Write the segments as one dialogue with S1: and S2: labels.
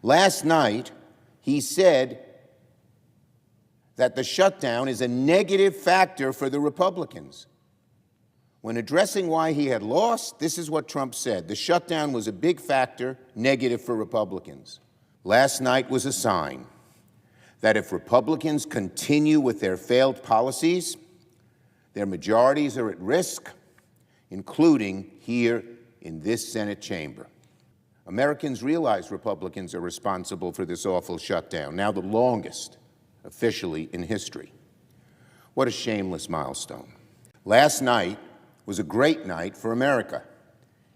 S1: Last night, he said that the shutdown is a negative factor for the Republicans. When addressing why he had lost, this is what Trump said. The shutdown was a big factor, negative for Republicans. Last night was a sign that if Republicans continue with their failed policies, their majorities are at risk, including here in this Senate chamber. Americans realize Republicans are responsible for this awful shutdown, now the longest officially in history. What a shameless milestone. Last night was a great night for America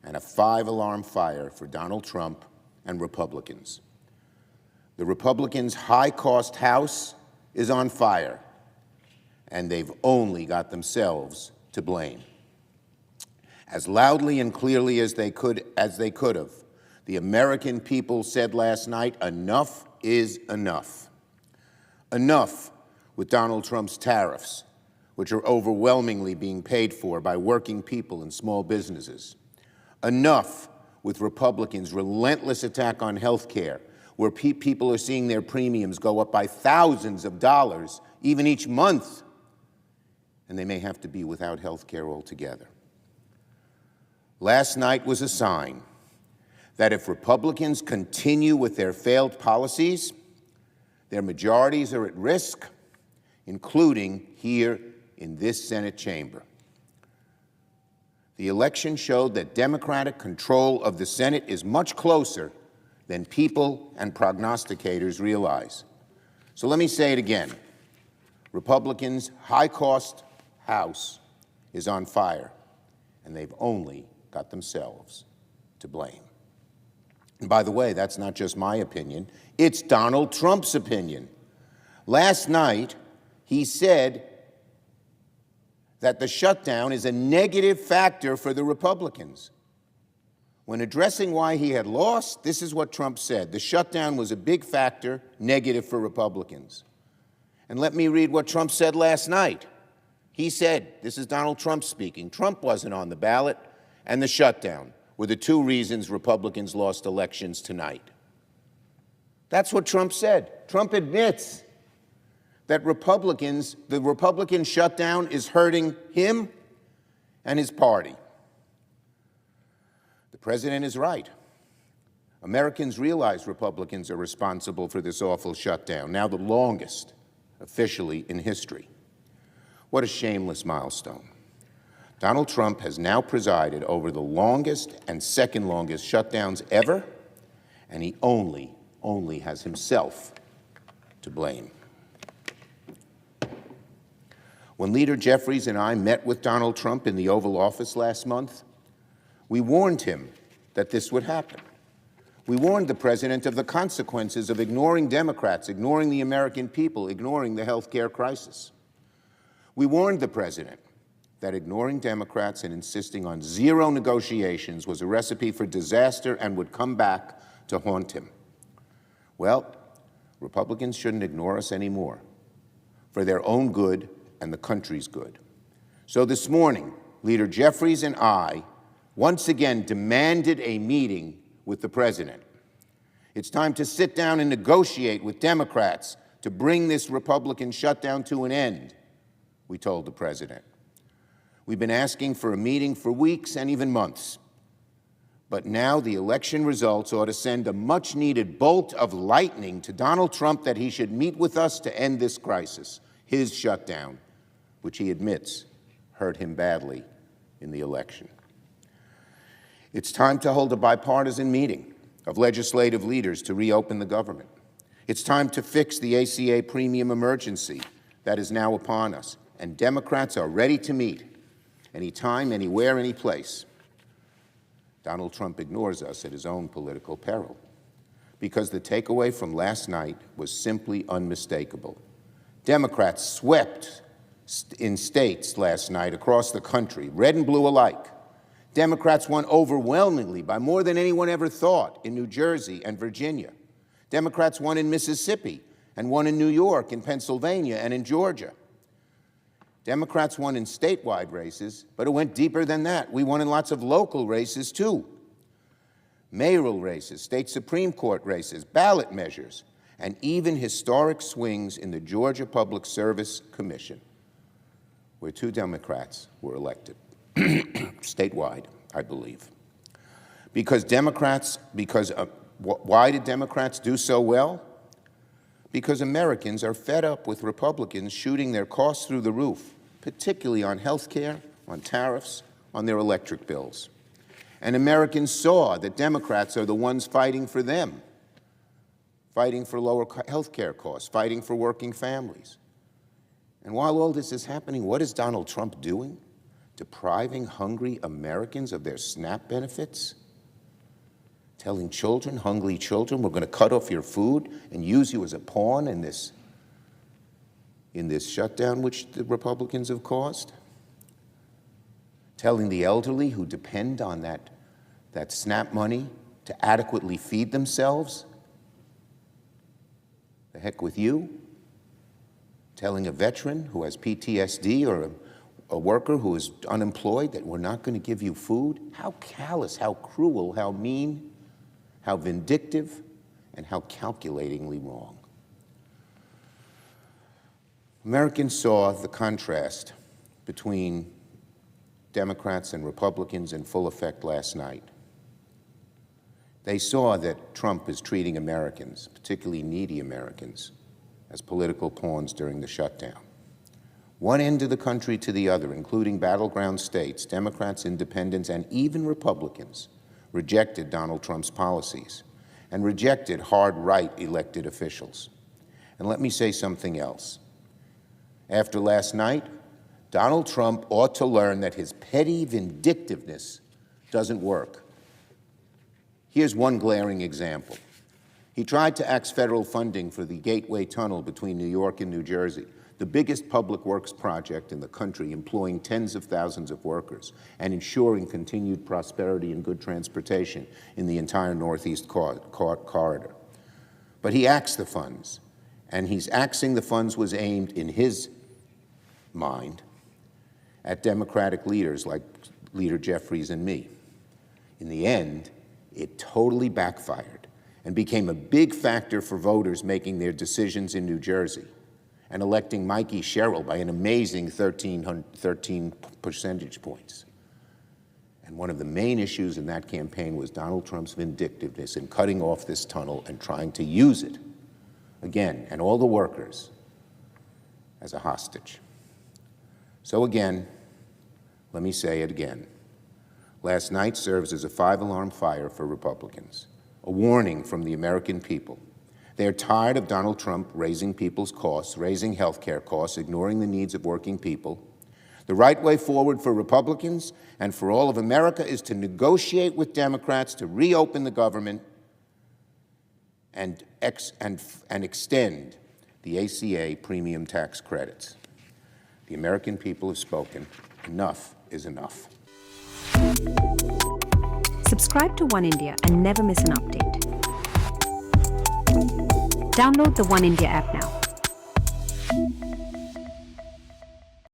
S1: and a 5-alarm fire for Donald Trump and Republicans. The Republicans' high-cost House is on fire, and they've only got themselves to blame. As loudly and clearly as they could have, the American people said last night, enough is enough. Enough with Donald Trump's tariffs, which are overwhelmingly being paid for by working people and small businesses. Enough with Republicans' relentless attack on health care, where people are seeing their premiums go up by thousands of dollars, even each month, and they may have to be without health care altogether. Last night was a sign that if Republicans continue with their failed policies, their majorities are at risk, including here in this Senate chamber. The election showed that Democratic control of the Senate is much closer than people and prognosticators realize. So let me say it again. Republicans' high-cost House is on fire, and they've only got themselves to blame. And by the way, that's not just my opinion. It's Donald Trump's opinion. Last night, he said that the shutdown is a negative factor for the Republicans. When addressing why he had lost, this is what Trump said. The shutdown was a big factor, negative for Republicans. And let me read what Trump said last night. He said, this is Donald Trump speaking, Trump wasn't on the ballot, and the shutdown were the two reasons Republicans lost elections tonight. That's what Trump said. Trump admits that the Republican shutdown is hurting him and his party. The president is right. Americans realize Republicans are responsible for this awful shutdown, now the longest officially in history. What a shameless milestone. Donald Trump has now presided over the longest and second longest shutdowns ever, and he only has himself to blame. When Leader Jeffries and I met with Donald Trump in the Oval Office last month, we warned him that this would happen. We warned the president of the consequences of ignoring Democrats, ignoring the American people, ignoring the health care crisis. We warned the president that ignoring Democrats and insisting on zero negotiations was a recipe for disaster and would come back to haunt him. Well, Republicans shouldn't ignore us anymore, for their own good and the country's good. So this morning, Leader Jeffries and I once again demanded a meeting with the president. It's time to sit down and negotiate with Democrats to bring this Republican shutdown to an end, we told the president. We've been asking for a meeting for weeks and even months. But now the election results ought to send a much-needed bolt of lightning to Donald Trump that he should meet with us to end this crisis, his shutdown, which he admits hurt him badly in the election. It's time to hold a bipartisan meeting of legislative leaders to reopen the government. It's time to fix the ACA premium emergency that is now upon us, and Democrats are ready to meet anytime, anywhere, any place. Donald Trump ignores us at his own political peril, because the takeaway from last night was simply unmistakable. Democrats swept in states last night across the country, red and blue alike. Democrats won overwhelmingly by more than anyone ever thought in New Jersey and Virginia. Democrats won in Mississippi and won in New York, in Pennsylvania, and in Georgia. Democrats won in statewide races, but it went deeper than that. We won in lots of local races, too. mayoral races, state Supreme Court races, ballot measures, and even historic swings in the Georgia Public Service Commission, where 2 Democrats were elected, statewide, I believe. Why did Democrats do so well? Because Americans are fed up with Republicans shooting their costs through the roof, particularly on health care, on tariffs, on their electric bills. And Americans saw that Democrats are the ones fighting for them, fighting for lower health care costs, fighting for working families. And while all this is happening, what is Donald Trump doing? Depriving hungry Americans of their SNAP benefits? Telling children, hungry children, we're going to cut off your food and use you as a pawn in this shutdown which the Republicans have caused? Telling the elderly who depend on that SNAP money to adequately feed themselves, the heck with you? Telling a veteran who has PTSD or a worker who is unemployed that we're not going to give you food? How callous, how cruel, how mean, how vindictive, and how calculatingly wrong. Americans saw the contrast between Democrats and Republicans in full effect last night. They saw that Trump is treating Americans, particularly needy Americans, as political pawns during the shutdown. One end of the country to the other, including battleground states, Democrats, independents, and even Republicans, rejected Donald Trump's policies and rejected hard-right elected officials. And let me say something else. After last night, Donald Trump ought to learn that his petty vindictiveness doesn't work. Here's one glaring example. He tried to axe federal funding for the Gateway Tunnel between New York and New Jersey, the biggest public works project in the country, employing tens of thousands of workers and ensuring continued prosperity and good transportation in the entire Northeast corridor. But he axed the funds, and he's axing the funds was aimed, in his mind, at Democratic leaders like Leader Jeffries and me. In the end, it totally backfired and became a big factor for voters making their decisions in New Jersey and electing Mikey Sherrill by an amazing 13 percentage points. And one of the main issues in that campaign was Donald Trump's vindictiveness in cutting off this tunnel and trying to use it, again, and all the workers, as a hostage. So again, let me say it again. Last night serves as a 5-alarm fire for Republicans, a warning from the American people. They're tired of Donald Trump raising people's costs, raising health care costs, ignoring the needs of working people. The right way forward for Republicans and for all of America is to negotiate with Democrats to reopen the government and extend the ACA premium tax credits. The American people have spoken. Enough is enough.
S2: Subscribe to One India and never miss an update. Download the One India app now.